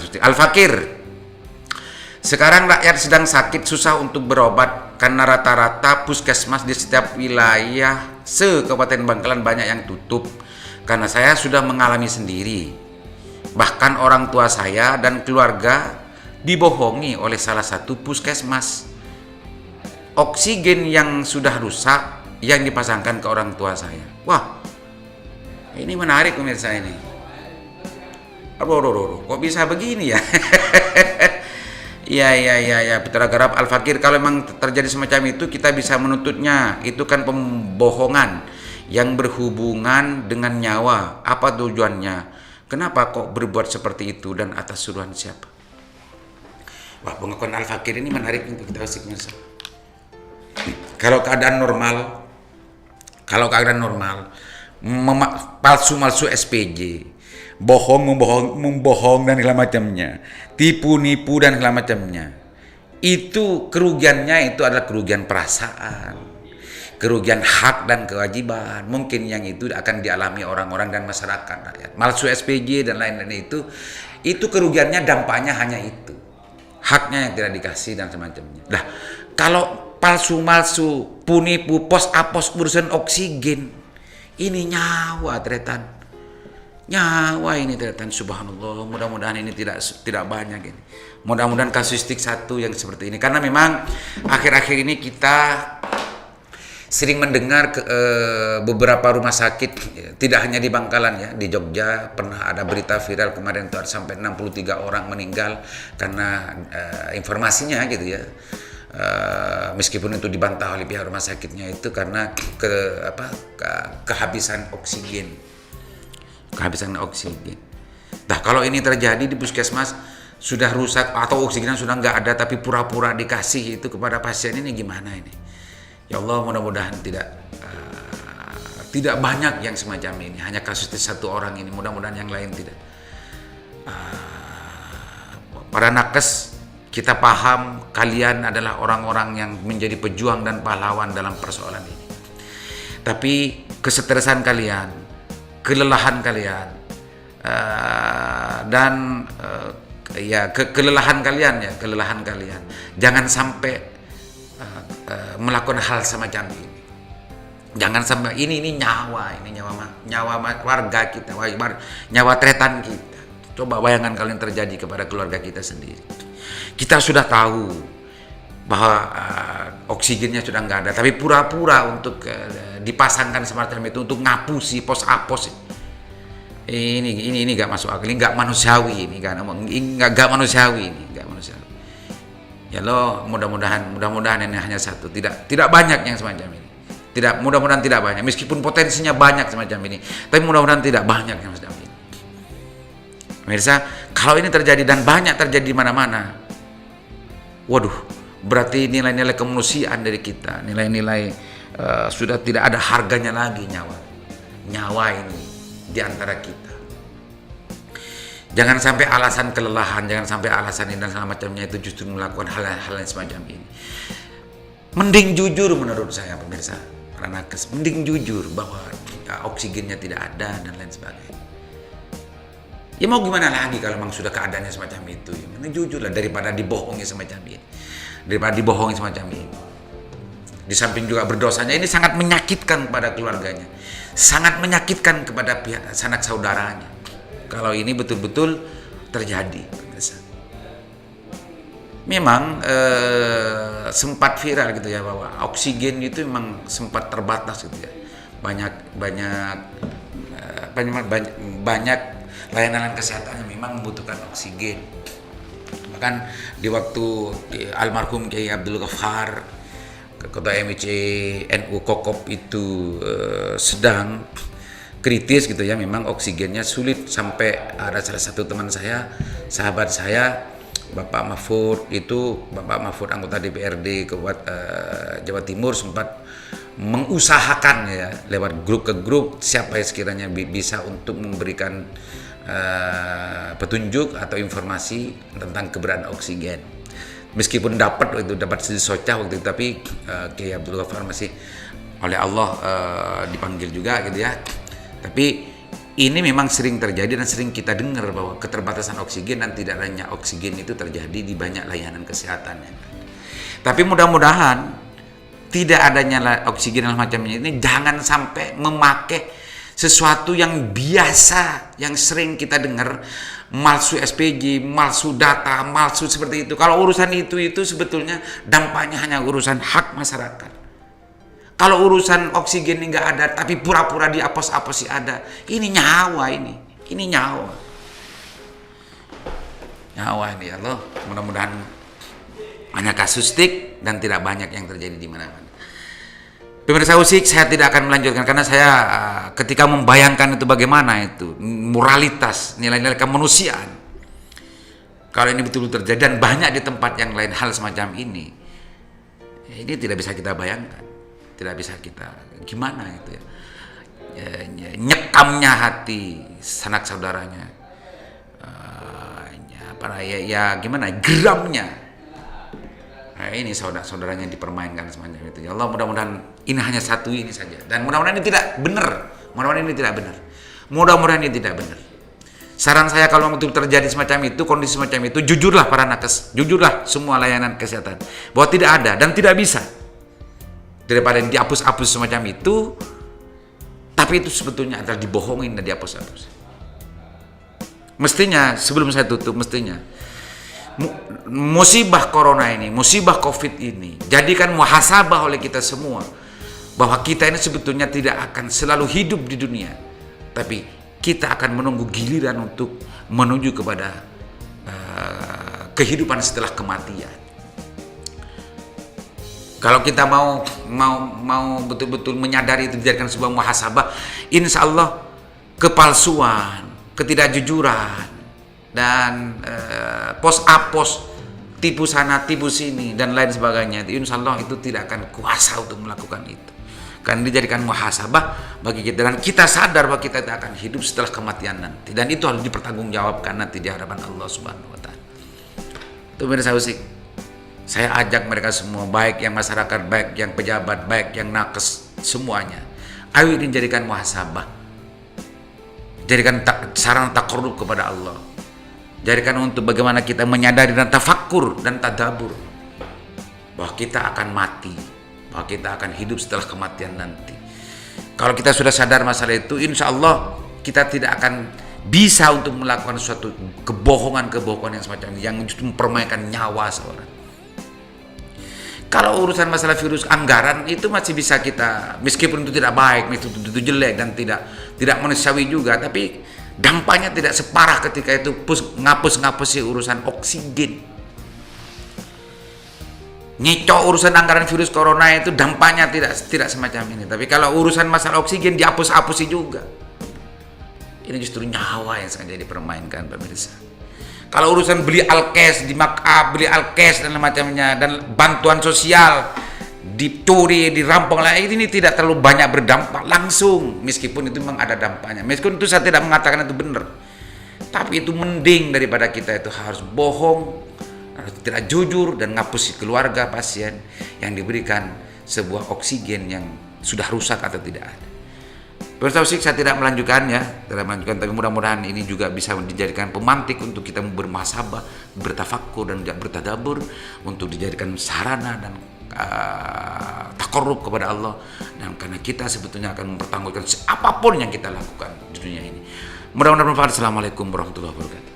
kasustik. Al-Fakir, sekarang rakyat sedang sakit susah untuk berobat karena rata-rata puskesmas di setiap wilayah se-Kabupaten Bangkalan banyak yang tutup. Karena saya sudah mengalami sendiri. Bahkan orang tua saya dan keluarga dibohongi oleh salah satu puskesmas. Oksigen yang sudah rusak yang dipasangkan ke orang tua saya. Wah, ini menarik pemirsa ini. Aduh, kok bisa begini ya? Ya, Putra Garap Al-Fakir, kalau memang terjadi semacam itu kita bisa menuntutnya. Itu kan pembohongan yang berhubungan dengan nyawa. Apa tujuannya? Kenapa kok berbuat seperti itu dan atas suruhan siapa? Wah, pengakuan Al-Fakir ini menarik untuk kita ulik. Kalau keadaan normal, palsu SPJ, membohong dan segala macamnya, tipu-nipu dan segala macamnya, itu kerugiannya itu adalah kerugian perasaan, kerugian hak dan kewajiban. Mungkin yang itu akan dialami orang-orang dan masyarakat rakyat. Palsu SPJ dan lain-lain itu kerugiannya, dampaknya hanya itu, haknya yang tidak dikasih dan semacamnya. Nah, kalau palsu-malsu, punipu, pos-apos urusan oksigen, ini nyawa tretan. Nyawa ini tretan, subhanallah. Mudah-mudahan ini tidak banyak ini. Mudah-mudahan kasustik satu yang seperti ini. Karena memang akhir-akhir ini kita sering mendengar beberapa rumah sakit, tidak hanya di Bangkalan ya, di Jogja pernah ada berita viral kemarin itu sampai 63 orang meninggal karena informasinya gitu ya. Meskipun itu dibantah oleh pihak rumah sakitnya itu karena kehabisan oksigen. Nah, kalau ini terjadi di puskesmas sudah rusak atau oksigennya sudah nggak ada tapi pura-pura dikasih itu kepada pasien, ini gimana ini? Ya Allah, mudah-mudahan tidak banyak yang semacam ini. Hanya kasus satu orang ini. Mudah-mudahan yang lain tidak. Para nakes, kita paham kalian adalah orang-orang yang menjadi pejuang dan pahlawan dalam persoalan ini. Tapi kesetresan kalian, kelelahan kalian, kelelahan kalian, jangan sampai melakukan hal semacam ini. Jangan sampai ini nyawa warga kita, nyawa tretan kita. Coba bayangkan kalau yang terjadi kepada keluarga kita sendiri. Kita sudah tahu bahwa oksigennya sudah nggak ada, tapi pura-pura untuk dipasangkan semacam itu untuk ngapusi pos-apos. Ini nggak masuk akal, ini nggak manusiawi, ini nggak manusiawi. Ya Allah, mudah-mudahan ini hanya satu, tidak banyak yang semacam ini. Mudah-mudahan tidak banyak, meskipun potensinya banyak semacam ini, tapi mudah-mudahan tidak banyak yang semacam ini. Pemirsa, kalau ini terjadi dan banyak terjadi di mana-mana, waduh, berarti nilai-nilai kemanusiaan dari kita, nilai-nilai sudah tidak ada harganya lagi nyawa ini di antara kita. Jangan sampai alasan kelelahan, jangan sampai alasan ini dan segala macamnya itu justru melakukan hal-hal yang semacam ini. Mending jujur menurut saya, pemirsa, para nakes, mending jujur bahwa oksigennya tidak ada dan lain sebagainya. Ya mau gimana lagi kalau memang sudah keadaannya semacam itu. Ya, mending jujur lah daripada dibohongi semacam ini. Di samping juga berdosanya, ini sangat menyakitkan kepada keluarganya, sangat menyakitkan kepada pihak sanak saudaranya. Kalau ini betul-betul terjadi, pemirsa. Memang sempat viral gitu ya bahwa oksigen itu memang sempat terbatas gitu ya. Banyak layanan kesehatan yang memang membutuhkan oksigen. Bahkan di waktu almarhum Kiai Abdul Ghaffar, Ketua MIC NU Kokop itu sedang kritis gitu ya, memang oksigennya sulit, sampai ada salah satu teman saya, sahabat saya, Bapak Mahfud anggota DPRD Jawa Timur, sempat mengusahakan ya lewat grup ke grup siapa yang sekiranya bisa untuk memberikan petunjuk atau informasi tentang keberadaan oksigen. Meskipun dapat socah waktu itu, tapi Kiai Abdul Ghaffar masih oleh Allah dipanggil juga gitu ya. Tapi ini memang sering terjadi dan sering kita dengar bahwa keterbatasan oksigen dan tidak adanya oksigen itu terjadi di banyak layanan kesehatan. Tapi mudah-mudahan tidak adanya oksigen dan macamnya ini jangan sampai memakai sesuatu yang biasa, yang sering kita dengar, malsu SPJ, malsu data, malsu seperti itu. Kalau urusan itu sebetulnya dampaknya hanya urusan hak masyarakat. Kalau urusan oksigen ini nggak ada, tapi pura-pura di apos-apos ada, ini nyawa ini nyawa. Nyawa ini ya Allah. Mudah-mudahan hanya kasustik dan tidak banyak yang terjadi di mana-mana. Pemirsa Usik, saya tidak akan melanjutkan karena saya ketika membayangkan itu bagaimana itu moralitas, nilai-nilai kemanusiaan. Kalau ini betul-betul terjadi dan banyak di tempat yang lain hal semacam ini tidak bisa kita bayangkan. Tidak bisa kita gimana itu ya, nyekamnya hati sanak saudaranya, gimana geramnya, ini saudara-saudaranya dipermainkan semacam itu. Ya Allah, mudah-mudahan ini hanya satu ini saja dan mudah-mudahan ini tidak benar, mudah-mudahan ini tidak benar. Saran saya kalau betul terjadi semacam itu, kondisi semacam itu, jujurlah para nakes, jujurlah semua layanan kesehatan bahwa tidak ada dan tidak bisa. Daripada dihapus-hapus semacam itu, tapi itu sebetulnya adalah dibohongin dan dihapus-hapus. Mestinya, sebelum saya tutup, mestinya musibah corona ini, musibah COVID ini, jadikan muhasabah oleh kita semua bahwa kita ini sebetulnya tidak akan selalu hidup di dunia, tapi kita akan menunggu giliran untuk menuju kepada kehidupan setelah kematian. Kalau kita mau betul-betul menyadari itu dijadikan sebuah muhasabah, insya Allah kepalsuan, ketidakjujuran, dan pos-apos, tipu sana, tipu sini, dan lain sebagainya, insya Allah itu tidak akan kuasa untuk melakukan itu. Karena dijadikan muhasabah bagi kita, dan kita sadar bahwa kita akan hidup setelah kematian nanti, dan itu harus dipertanggungjawabkan nanti di hadapan Allah Subhanahu Wa Taala. Itu pemirsa Usik. Saya ajak mereka semua, baik yang masyarakat, baik yang pejabat, baik yang nakes, semuanya. Ayo ini jadikan muhasabah. Jadikan sarana taqarrub kepada Allah. Jadikan untuk bagaimana kita menyadari dan tafakkur dan tadabbur bahwa kita akan mati, bahwa kita akan hidup setelah kematian nanti. Kalau kita sudah sadar masalah itu, insya Allah kita tidak akan bisa untuk melakukan suatu kebohongan yang semacam ini, yang justru mempermainkan nyawa seorang. Kalau urusan masalah virus anggaran itu masih bisa kita, meskipun itu tidak baik, meskipun itu jelek dan tidak manusiawi juga, tapi dampaknya tidak separah ketika itu ngapus-ngapusi urusan oksigen. Nyecok urusan anggaran virus corona itu dampaknya tidak semacam ini. Tapi kalau urusan masalah oksigen dihapus-hapusi juga. Ini justru nyawa yang sengaja dipermainkan, pemirsa. Kalau urusan beli alkes di markup, beli alkes dan macamnya, dan bantuan sosial dicuri, dirampok lah, ini tidak terlalu banyak berdampak langsung, meskipun itu memang ada dampaknya. Meskipun itu saya tidak mengatakan itu benar, tapi itu mending daripada kita itu harus bohong, harus tidak jujur dan ngapusi keluarga pasien yang diberikan sebuah oksigen yang sudah rusak atau tidak ada. Pemirsa Usik, saya tidak melanjutkan, tapi mudah-mudahan ini juga bisa dijadikan pemantik untuk kita bermuhasabah, bertafakkur dan bertadabbur, untuk dijadikan sarana dan taqarrub kepada Allah, dan karena kita sebetulnya akan mempertanggungjawabkan apapun yang kita lakukan di dunia ini. Mudah-mudahan bermanfaat. Assalamualaikum warahmatullahi wabarakatuh.